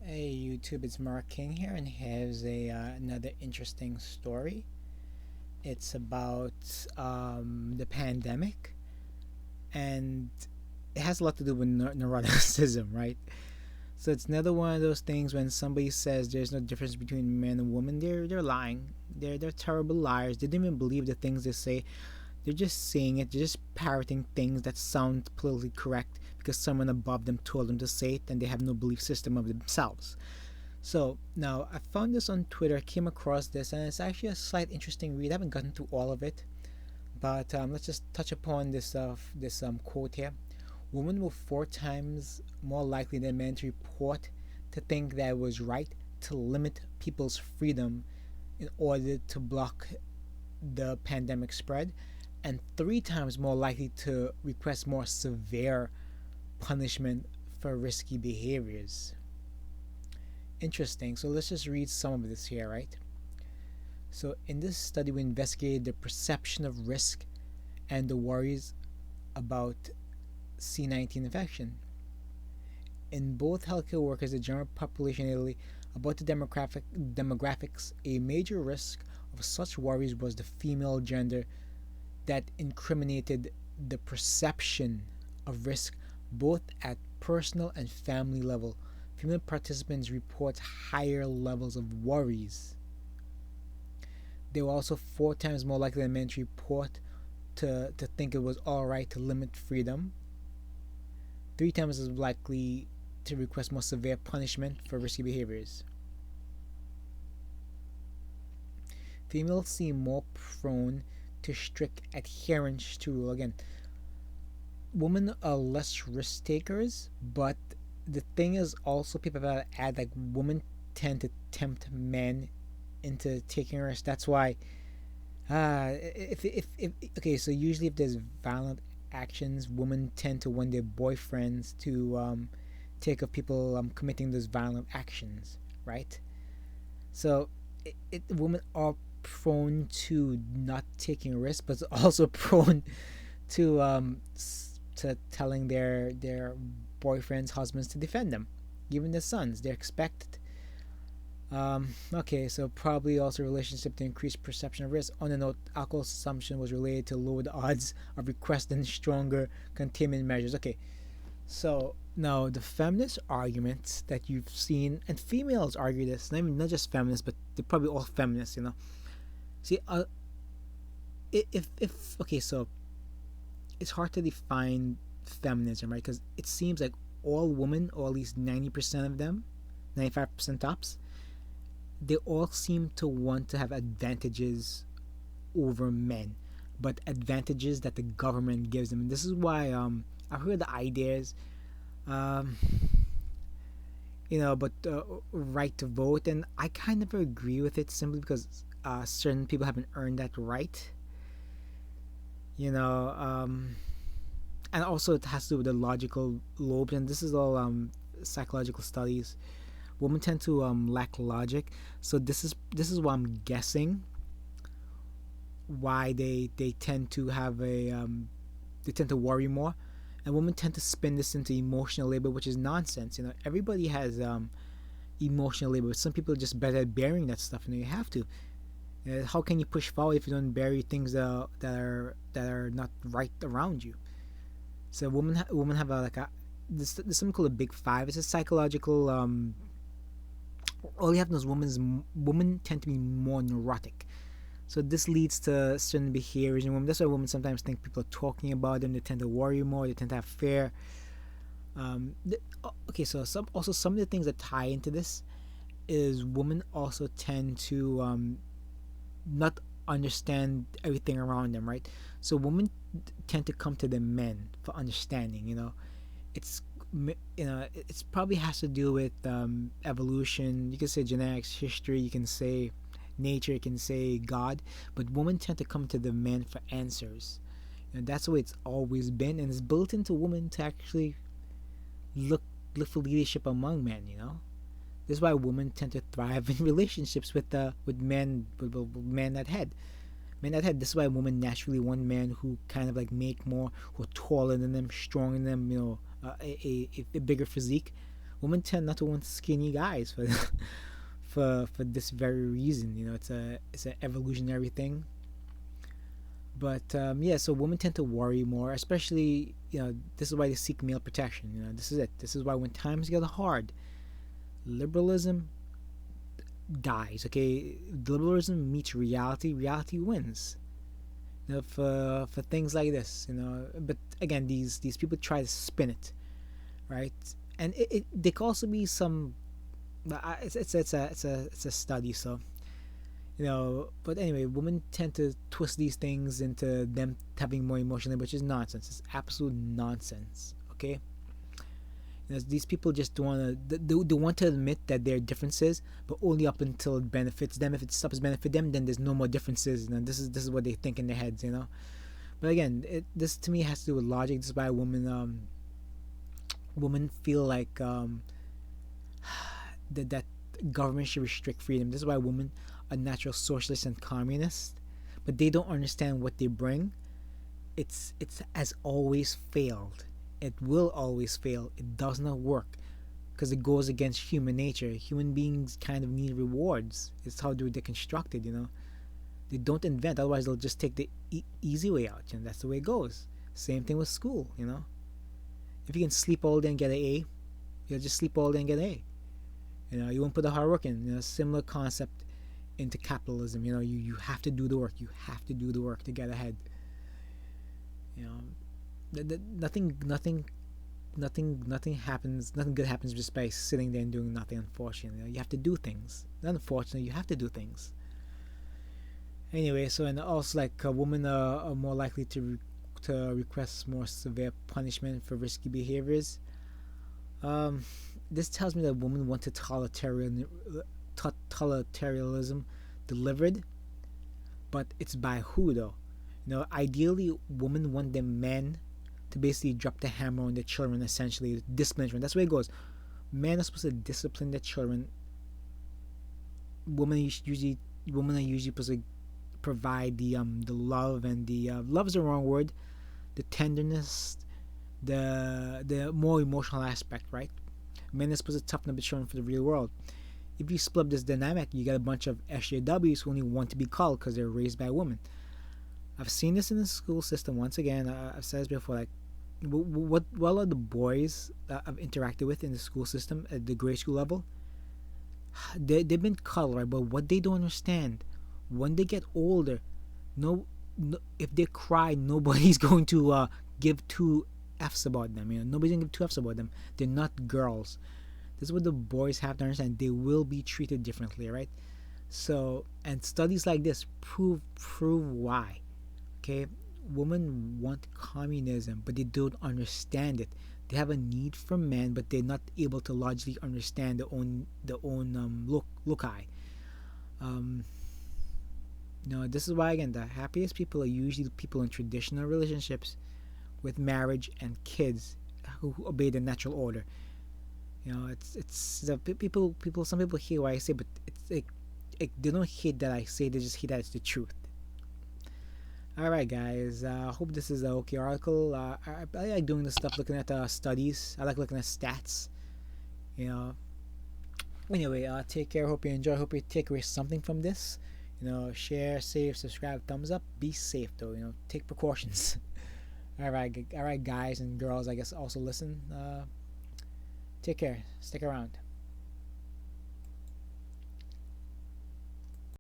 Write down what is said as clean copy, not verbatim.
Hey YouTube, it's Mark King here, and here's a another interesting story. It's about the pandemic, and it has a lot to do with neuroticism, right? So it's another one of those things when somebody says there's no difference between man and woman. They're lying. They're terrible liars. They don't even believe the things they say. They're just saying it. They're just parroting things that sound politically correct because someone above them told them to say it, and they have no belief system of themselves. So now I found this on Twitter. I came across this, and it's actually a slight interesting read. I haven't gotten through all of it, but let's just touch upon this quote here. Women were 4 times more likely than men to report to think that it was right to limit people's freedom in order to block the pandemic spread, and 3 times more likely to request more severe punishment for risky behaviors. Interesting. So let's just read some of this here, right? So, in this study, we investigated the perception of risk and the worries about C19 infection. In both healthcare workers and the general population in Italy, about the demographics, a major risk of such worries was the female gender that incriminated the perception of risk both at personal and family level. Female participants report higher levels of worries. They were also 4 times more likely than men to report to think it was alright to limit freedom, 3 times as likely to request more severe punishment for risky behaviors. Females seem more prone to strict adherence to rule. Again, women are less risk takers, but the thing is also people have to add like women tend to tempt men into taking risks. That's why if okay, so usually if there's violent actions, women tend to want their boyfriends to take of people committing those violent actions, right? So women are prone to not taking risks, but also prone to to telling their boyfriends, husbands to defend them, even the sons. They're expected. Okay, so probably also relationship to increased perception of risk. On the note, alcohol consumption was related to lowered odds of requesting stronger containment measures. Okay, so now the feminist arguments that you've seen, and females argue this. I mean, not just feminists, but they're probably all feminists. See, if okay, so it's hard to define feminism, right? Because it seems like all women, or at least 90% of them, 95% tops, they all seem to want to have advantages over men, but advantages that the government gives them. And this is why I've heard the ideas, um, but right to vote, and I kind of agree with it simply because certain people haven't earned that right. You know, and also it has to do with the logical lobes, and this is all psychological studies. Women tend to lack logic, so this is why I'm guessing why they tend to have a they tend to worry more, and women tend to spin this into emotional labor, which is nonsense. Everybody has emotional labor. Some people are just better at bearing that stuff, and you have to. How can you push forward if you don't bury things that are not right around you? So women have a like a this something called a big five. It's a psychological all you have to know is women tend to be more neurotic. So this leads to certain behaviors in women. That's why women sometimes think people are talking about them. They tend to worry more. They tend to have fear. Okay, so some of the things that tie into this is women also tend to not understand everything around them, right? So women tend to come to the men for understanding. It's it's probably has to do with evolution. You can say genetics, history. You can say nature. You can say God. But women tend to come to the men for answers. That's the way it's always been, and it's built into women to actually look look for leadership among men. This is why women tend to thrive in relationships with men with men that head. Men that head. This is why women naturally want men who kind of like make more, who are taller than them, stronger than them. A bigger physique. women tend not to want skinny guys for for this very reason. It's an evolutionary thing. But yeah, so women tend to worry more, especially this is why they seek male protection. This is it. This is why when times get hard, liberalism dies. Okay, liberalism meets reality. Reality wins. For things like this. But again, these people try to spin it, right? And there could also be some. It's a study, so but anyway, women tend to twist these things into them having more emotion, which is nonsense. It's absolute nonsense. Okay, these people just don't want to. They want to admit that there are differences, but only up until it benefits them. If it stops benefit them, then there's no more differences. This is what they think in their heads. But again, this to me has to do with logic. This is why women feel like that government should restrict freedom. This is why women are natural socialists and communists, but they don't understand what they bring. It's has always failed. It will always fail. It does not work because it goes against human nature. Human beings kind of need rewards. It's how they're constructed. They don't invent. Otherwise, they'll just take the easy way out. That's the way it goes. Same thing with school. If you can sleep all day and get an A, you'll just sleep all day and get an A. You won't put the hard work in. Similar concept into capitalism. You have to do the work. You have to do the work to get ahead. Nothing happens. Nothing good happens just by sitting there and doing nothing. Unfortunately, you have to do things. Unfortunately, you have to do things. Anyway, so and also like women are more likely to request more severe punishment for risky behaviors. This tells me that women want totalitarianism delivered, but it's by who though? Ideally, women want their men to basically drop the hammer on their children, essentially discipline them. That's where it goes. Men are supposed to discipline their children. Women are usually supposed to provide the love and the love is the wrong word, the tenderness, the more emotional aspect, right? Men are supposed to toughen up the children for the real world. If you split up this dynamic, you get a bunch of SJWs who only want to be called because they're raised by women. I've seen this in the school system. Once again, I've said this before. Like, what are the boys that I've interacted with in the school system at the grade school level? They've been called, right? But what they don't understand, when they get older, no if they cry, nobody's going to give two F's about them. Nobody's gonna give two F's about them. They're not girls. This is what the boys have to understand. They will be treated differently, right? So, and studies like this prove why. Okay, women want communism, but they don't understand it. They have a need for men, but they're not able to logically understand their own loci. This is why again the happiest people are usually people in traditional relationships with marriage and kids who obey the natural order. It's the people. Some people hate what I say, but it's like they don't hate that I say. They just hate that it's the truth. All right, guys. Hope this is an okay article. I like doing this stuff, looking at studies. I like looking at stats. Anyway, take care. Hope you enjoy. Hope you take away something from this. Share, save, subscribe, thumbs up. Be safe though. Take precautions. all right, guys and girls. I guess also listen. Take care. Stick around.